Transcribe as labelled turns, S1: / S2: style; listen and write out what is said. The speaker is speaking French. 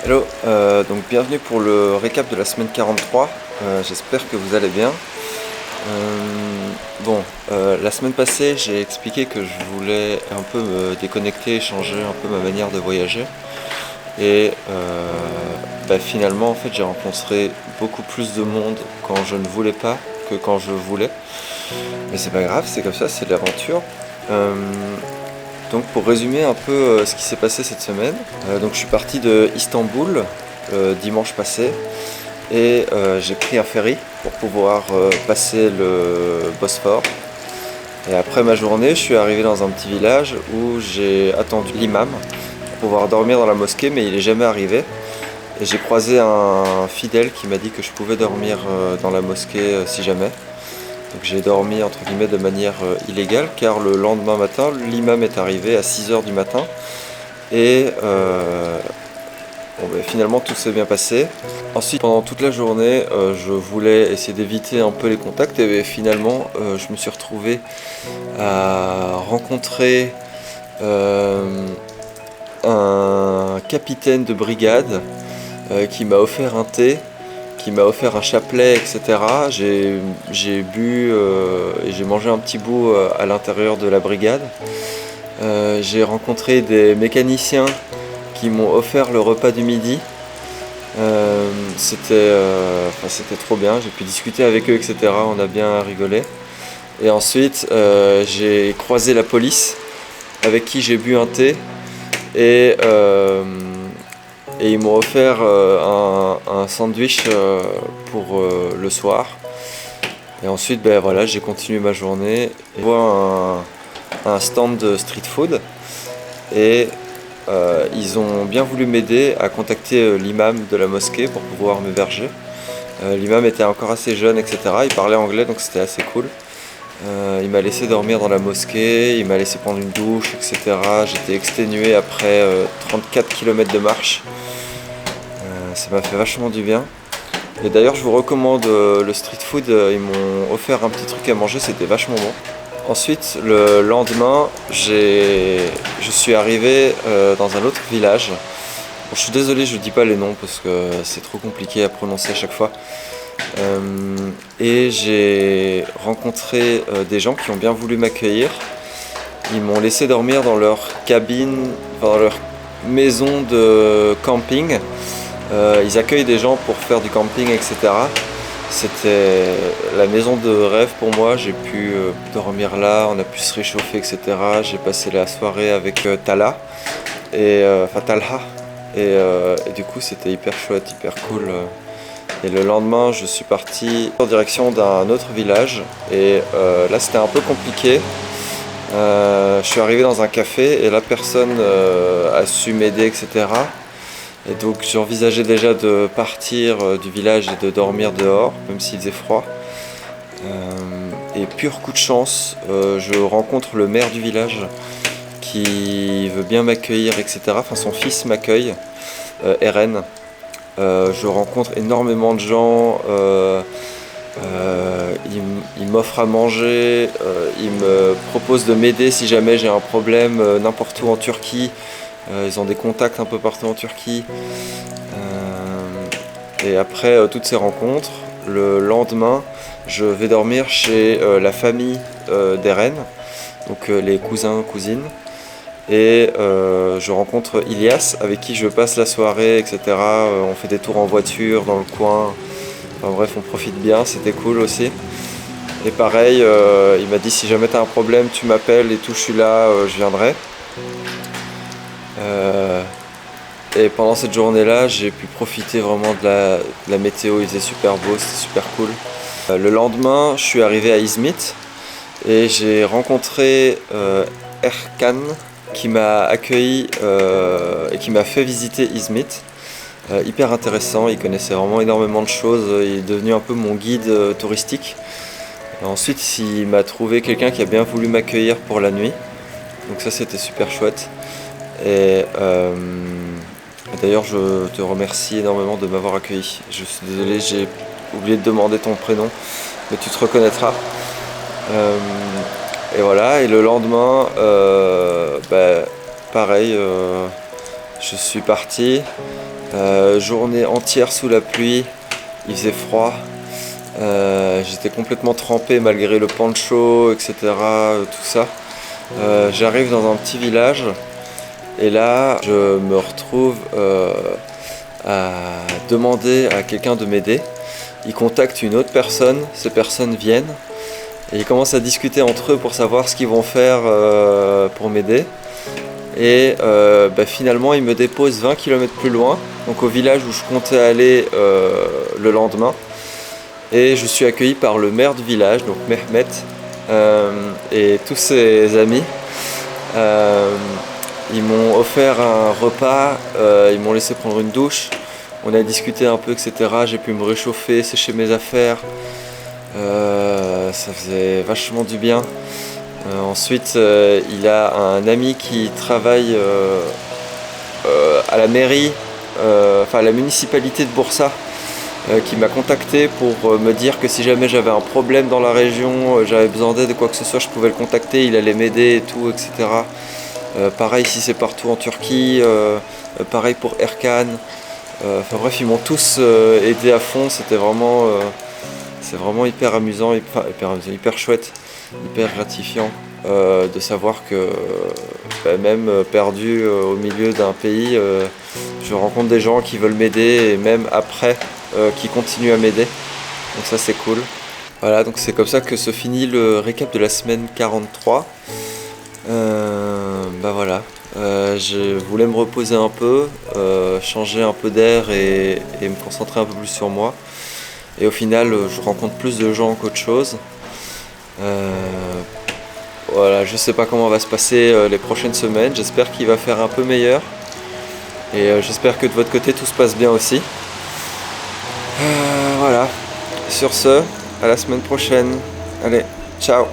S1: Hello, donc bienvenue pour le récap de la semaine 43. J'espère que vous allez bien. La semaine passée, j'ai expliqué que je voulais un peu me déconnecter, changer un peu ma manière de voyager. Et finalement, en fait, j'ai rencontré beaucoup plus de monde quand je ne voulais pas que quand je voulais. Mais c'est pas grave, c'est comme ça, c'est de l'aventure. Donc pour résumer un peu ce qui s'est passé cette semaine, je suis parti de Istanbul dimanche passé et j'ai pris un ferry pour pouvoir passer le Bosphore. Et après ma journée, je suis arrivé dans un petit village où j'ai attendu l'imam pour pouvoir dormir dans la mosquée, mais il est jamais arrivé. Et j'ai croisé un fidèle qui m'a dit que je pouvais dormir dans la mosquée si jamais. Donc j'ai dormi entre guillemets de manière illégale car le lendemain matin, l'imam est arrivé à 6 heures du matin et finalement tout s'est bien passé. Ensuite pendant toute la journée je voulais essayer d'éviter un peu les contacts et finalement je me suis retrouvé à rencontrer un capitaine de brigade qui m'a offert un thé, qui m'a offert un chapelet, etc. J'ai bu et j'ai mangé un petit bout à l'intérieur de la brigade. J'ai rencontré des mécaniciens qui m'ont offert le repas du midi. C'était trop bien, j'ai pu discuter avec eux, etc. On a bien rigolé. Et ensuite, j'ai croisé la police avec qui j'ai bu un thé et ils m'ont offert un sandwich pour le soir. Et ensuite, j'ai continué ma journée. Et je vois un stand de street food. Et ils ont bien voulu m'aider à contacter l'imam de la mosquée pour pouvoir m'héberger. L'imam était encore assez jeune, etc. Il parlait anglais, donc c'était assez cool. Il m'a laissé dormir dans la mosquée, il m'a laissé prendre une douche, etc. J'étais exténué après 34 km de marche. Ça m'a fait vachement du bien. Et d'ailleurs, je vous recommande le street food. Ils m'ont offert un petit truc à manger, c'était vachement bon. Ensuite, le lendemain, je suis arrivé dans un autre village. Bon, je suis désolé, je ne dis pas les noms parce que c'est trop compliqué à prononcer à chaque fois. Et j'ai rencontré des gens qui ont bien voulu m'accueillir. Ils m'ont laissé dormir dans leur cabine, dans leur maison de camping. Ils accueillent des gens pour faire du camping, etc. C'était la maison de rêve pour moi. J'ai pu dormir là, on a pu se réchauffer, etc. J'ai passé la soirée avec Talha et du coup c'était hyper chouette, hyper cool. Et le lendemain, je suis parti en direction d'un autre village et là c'était un peu compliqué. Je suis arrivé dans un café et la personne a su m'aider, etc. Et donc j'envisageais déjà de partir du village et de dormir dehors, même s'il faisait froid. Et pur coup de chance, je rencontre le maire du village qui veut bien m'accueillir, etc. Enfin son fils m'accueille, RN. Je rencontre énormément de gens, il m'offre à manger, il me propose de m'aider si jamais j'ai un problème n'importe où en Turquie. Ils ont des contacts un peu partout en Turquie. Et après toutes ces rencontres, le lendemain, je vais dormir chez la famille d'Eren, donc les cousins, cousines. Et je rencontre Ilias avec qui je passe la soirée, etc. On fait des tours en voiture dans le coin. Enfin bref, on profite bien, c'était cool aussi. Et pareil, il m'a dit si jamais tu as un problème, tu m'appelles et tout, je suis là, je viendrai. Et pendant cette journée-là, j'ai pu profiter vraiment de la météo, il faisait super beau, c'était super cool. Le lendemain, je suis arrivé à Izmit et j'ai rencontré Erkan qui m'a accueilli et qui m'a fait visiter Izmit. Hyper intéressant, il connaissait vraiment énormément de choses, il est devenu un peu mon guide touristique. Et ensuite, il m'a trouvé quelqu'un qui a bien voulu m'accueillir pour la nuit, donc ça c'était super chouette. Et d'ailleurs, je te remercie énormément de m'avoir accueilli. Je suis désolé, j'ai oublié de demander ton prénom, mais tu te reconnaîtras. Et voilà, et le lendemain, pareil, Je suis parti, journée entière sous la pluie, il faisait froid, j'étais complètement trempé malgré le poncho, etc. Tout ça. J'arrive dans un petit village et là je me retrouve à demander à quelqu'un de m'aider. Ils contactent une autre personne, ces personnes viennent et ils commencent à discuter entre eux pour savoir ce qu'ils vont faire pour m'aider. Et finalement ils me déposent 20 km plus loin, donc au village où je comptais aller le lendemain. Et je suis accueilli par le maire du village, donc Mehmet, et tous ses amis. Ils m'ont offert un repas, ils m'ont laissé prendre une douche, on a discuté un peu, etc. J'ai pu me réchauffer, sécher mes affaires, ça faisait vachement du bien. Ensuite, il a un ami qui travaille à la mairie, à la municipalité de Bursa, qui m'a contacté pour me dire que si jamais j'avais un problème dans la région, j'avais besoin d'aide ou quoi que ce soit, je pouvais le contacter, il allait m'aider et tout, etc. Pareil si c'est partout en Turquie, pareil pour Erkan. Enfin bref, ils m'ont tous aidé à fond, c'est vraiment hyper amusant, hyper chouette, hyper gratifiant de savoir que même perdu au milieu d'un pays, je rencontre des gens qui veulent m'aider et même après qui continuent à m'aider. Donc ça c'est cool. Voilà, donc c'est comme ça que se finit le récap de la semaine 43. Voilà, je voulais me reposer un peu, changer un peu d'air et me concentrer un peu plus sur moi. Et au final, je rencontre plus de gens qu'autre chose. Voilà, je sais pas comment va se passer les prochaines semaines. J'espère qu'il va faire un peu meilleur. Et j'espère que de votre côté, tout se passe bien aussi. Voilà. Sur ce, à la semaine prochaine. Allez, ciao!